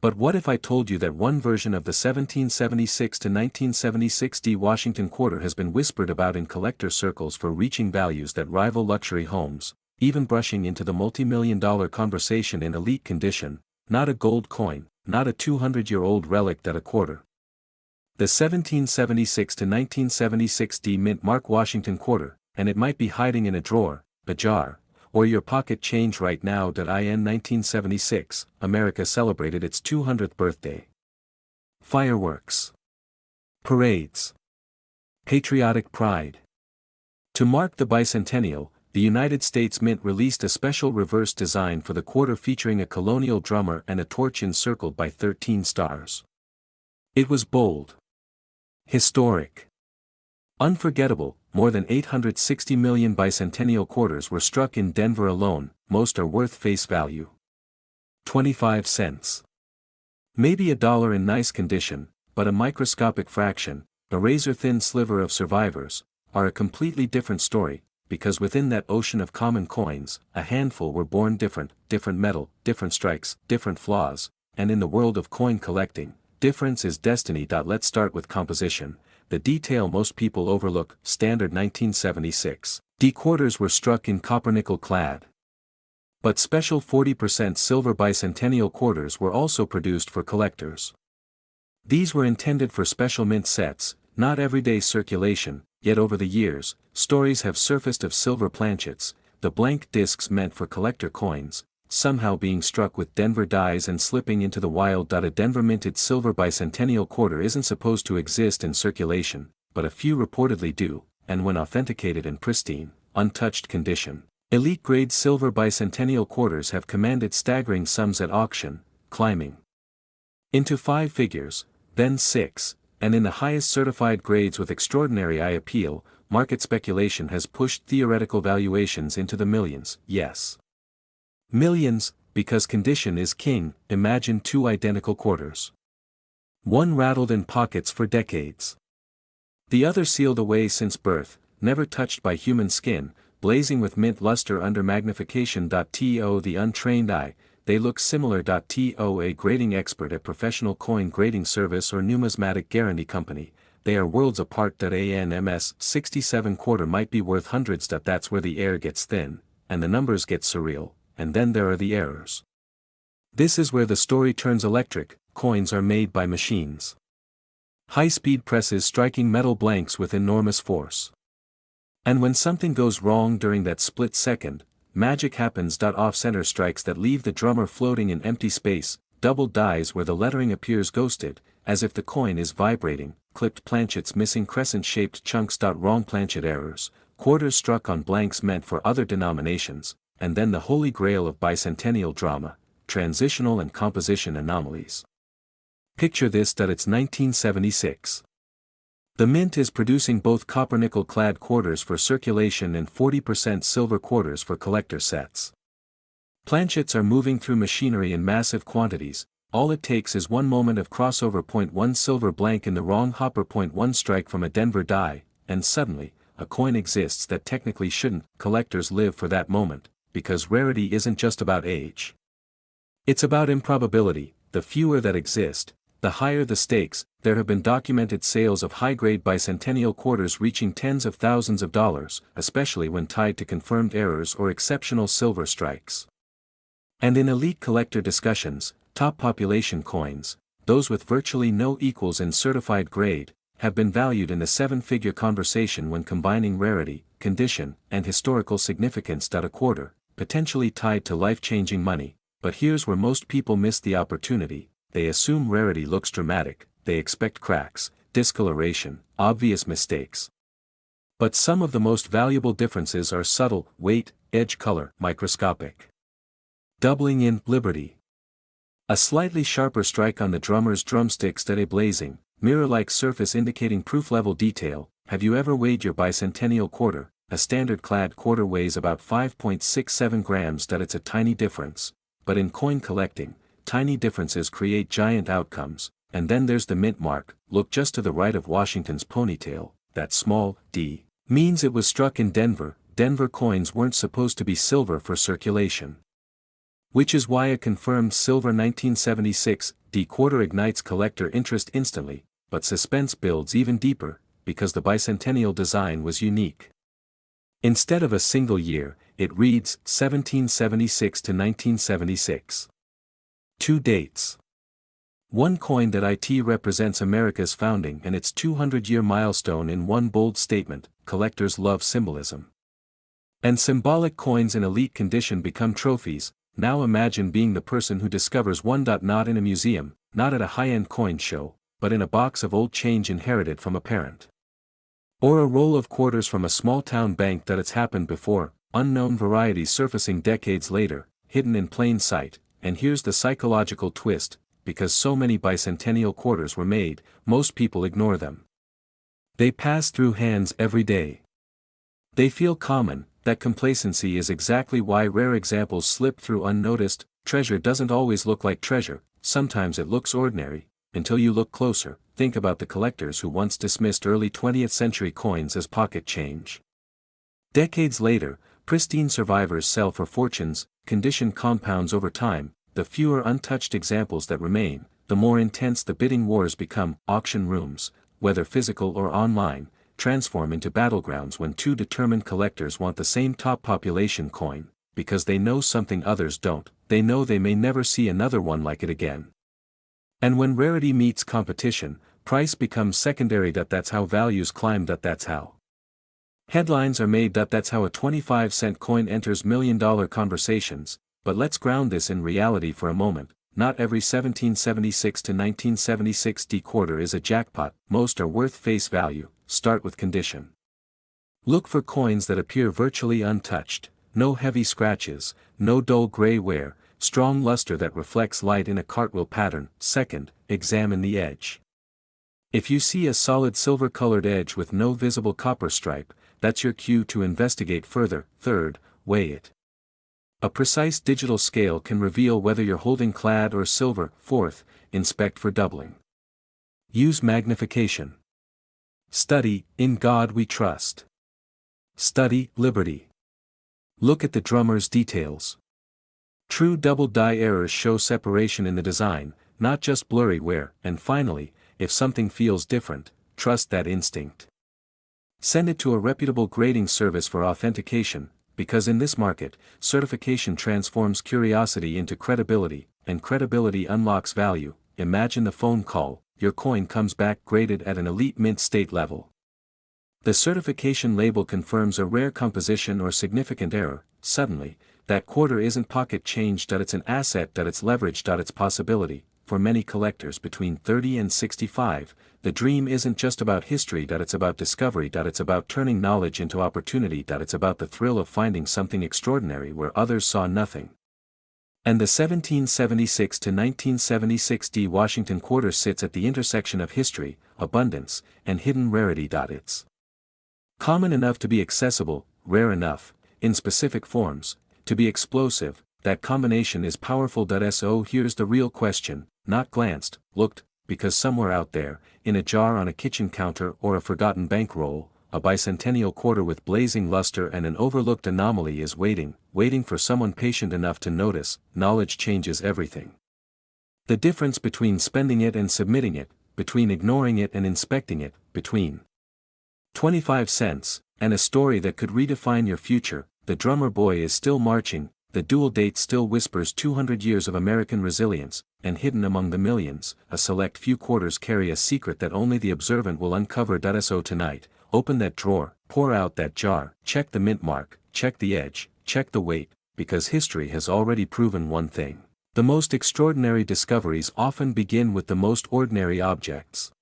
But what if I told you that one version of the 1776 to 1976 D Washington Quarter has been whispered about in collector circles for reaching values that rival luxury homes, even brushing into the multi-million-dollar conversation in elite condition, not a gold coin, not a 200-year-old relic that a quarter. The 1776 to 1976 D Mint Mark Washington Quarter, and it might be hiding in a drawer, a jar, or your pocket change right now. In 1976, America celebrated its 200th birthday. Fireworks. Parades. Patriotic pride. To mark the bicentennial, the United States Mint released a special reverse design for the quarter featuring a colonial drummer and a torch encircled by 13 stars. It was bold. Historic. Unforgettable. More than 860 million bicentennial quarters were struck in Denver alone, most are worth face value 25 cents. Maybe $1 in nice condition, but a microscopic fraction, a razor-thin sliver of survivors, are a completely different story, because within that ocean of common coins, a handful were born different metal, different strikes, different flaws, and in the world of coin collecting, difference is destiny. Let's start with composition. The detail most people overlook. Standard 1976 D quarters were struck in copper-nickel clad. But special 40% silver bicentennial quarters were also produced for collectors. These were intended for special mint sets, not everyday circulation, yet over the years, stories have surfaced of silver planchets, the blank discs meant for collector coins, somehow being struck with Denver dies and slipping into the wild. A Denver minted silver bicentennial quarter isn't supposed to exist in circulation, but a few reportedly do, and when authenticated in pristine, untouched condition, elite-grade silver bicentennial quarters have commanded staggering sums at auction, climbing into 5 figures, then 6, and in the highest certified grades with extraordinary eye appeal. Market speculation has pushed theoretical valuations into the millions. Yes, millions, because condition is king. Imagine 2 identical quarters. One rattled in pockets for decades. The other sealed away since birth, never touched by human skin, blazing with mint luster under magnification. To the untrained eye, they look similar. To a grading expert at professional coin grading service or numismatic guarantee company, they are worlds apart. ANMS 67 quarter might be worth hundreds. That's where the air gets thin, and the numbers get surreal. And then there are the errors. This is where the story turns electric. Coins are made by machines. High-speed presses striking metal blanks with enormous force. And when something goes wrong during that split second, magic happens. Off-center strikes that leave the drummer floating in empty space, doubled dies where the lettering appears ghosted, as if the coin is vibrating, clipped planchets missing crescent-shaped chunks. Wrong planchet errors, quarters struck on blanks meant for other denominations, and then the holy grail of bicentennial drama, transitional and composition anomalies. Picture this. It's 1976. The Mint is producing both copper-nickel clad quarters for circulation and 40% silver quarters for collector sets. Planchets are moving through machinery in massive quantities. All it takes is one moment of crossover. 1 silver blank in the wrong hopper. 1 strike from a Denver die, and suddenly, a coin exists that technically shouldn't. Collectors live for that moment, because rarity isn't just about age. It's about improbability. The fewer that exist, the higher the stakes. There have been documented sales of high-grade bicentennial quarters reaching tens of thousands of dollars, especially when tied to confirmed errors or exceptional silver strikes. And in elite collector discussions, top population coins, those with virtually no equals in certified grade, have been valued in the 7-figure conversation when combining rarity, condition, and historical significance. A quarter, potentially tied to life-changing money, but here's where most people miss the opportunity. They assume rarity looks dramatic, they expect cracks, discoloration, obvious mistakes. But some of the most valuable differences are subtle: weight, edge color, microscopic. Doubling in liberty. A slightly sharper strike on the drummer's drumsticks. A blazing, mirror-like surface indicating proof-level detail. Have you ever weighed your bicentennial quarter? A standard clad quarter weighs about 5.67 grams. It's a tiny difference. But in coin collecting, tiny differences create giant outcomes. And then there's the mint mark. Look just to the right of Washington's ponytail. That small D means it was struck in Denver. Denver coins weren't supposed to be silver for circulation. Which is why a confirmed silver 1976 D quarter ignites collector interest instantly, but suspense builds even deeper, because the bicentennial design was unique. Instead of a single year, it reads 1776 to 1976. 2 dates. One coin that it represents America's founding and its 200-year milestone in one bold statement: collectors love symbolism. And symbolic coins in elite condition become trophies. Now imagine being the person who discovers one. Not in a museum, not at a high-end coin show, but in a box of old change inherited from a parent. Or a roll of quarters from a small-town bank. It's happened before, unknown varieties surfacing decades later, hidden in plain sight. And here's the psychological twist: because so many bicentennial quarters were made, most people ignore them. They pass through hands every day. They feel common. That complacency is exactly why rare examples slip through unnoticed. Treasure doesn't always look like treasure, sometimes it looks ordinary, until you look closer. Think about the collectors who once dismissed early 20th century coins as pocket change. Decades later, pristine survivors sell for fortunes. Condition compounds over time. The fewer untouched examples that remain, the more intense the bidding wars become. Auction rooms, whether physical or online, transform into battlegrounds when two determined collectors want the same top population coin, because they know something others don't. They know they may never see another one like it again. And when rarity meets competition, price becomes secondary. That's how values climb. That's how headlines are made. That's how a 25-cent coin enters million-dollar conversations. But let's ground this in reality for a moment. Not every 1776 to 1976 D quarter is a jackpot. Most are worth face value. Start with condition. Look for coins that appear virtually untouched, no heavy scratches, no dull gray wear, strong luster that reflects light in a cartwheel pattern. Second, examine the edge. If you see a solid silver-colored edge with no visible copper stripe, that's your cue to investigate further. Third, weigh it. A precise digital scale can reveal whether you're holding clad or silver. Fourth, inspect for doubling. Use magnification. Study, in God we trust. Study, liberty. Look at the drummer's details. True double die errors show separation in the design, not just blurry wear. And finally, if something feels different, trust that instinct. Send it to a reputable grading service for authentication, because in this market, certification transforms curiosity into credibility, and credibility unlocks value. Imagine the phone call: your coin comes back graded at an elite mint state level. The certification label confirms a rare composition or significant error. Suddenly, that quarter isn't pocket change. It's an asset. It's leverage. It's possibility. For many collectors between 30 and 65, the dream isn't just about history. It's about discovery. It's about turning knowledge into opportunity. It's about the thrill of finding something extraordinary where others saw nothing. And the 1776 to 1976 D Washington Quarter sits at the intersection of history, abundance, and hidden rarity. It's common enough to be accessible, rare enough, in specific forms, to be explosive. That combination is powerful. So here's the real question: not glanced, looked, because somewhere out there, in a jar on a kitchen counter or a forgotten bankroll, a bicentennial quarter with blazing luster and an overlooked anomaly is waiting for someone patient enough to notice. Knowledge changes everything. The difference between spending it and submitting it, between ignoring it and inspecting it, between 25 cents and a story that could redefine your future. The drummer boy is still marching. The dual date still whispers 200 years of American resilience, and hidden among the millions, a select few quarters carry a secret that only the observant will uncover. So tonight, open that drawer, pour out that jar, check the mint mark, check the edge, check the weight, because history has already proven one thing: the most extraordinary discoveries often begin with the most ordinary objects.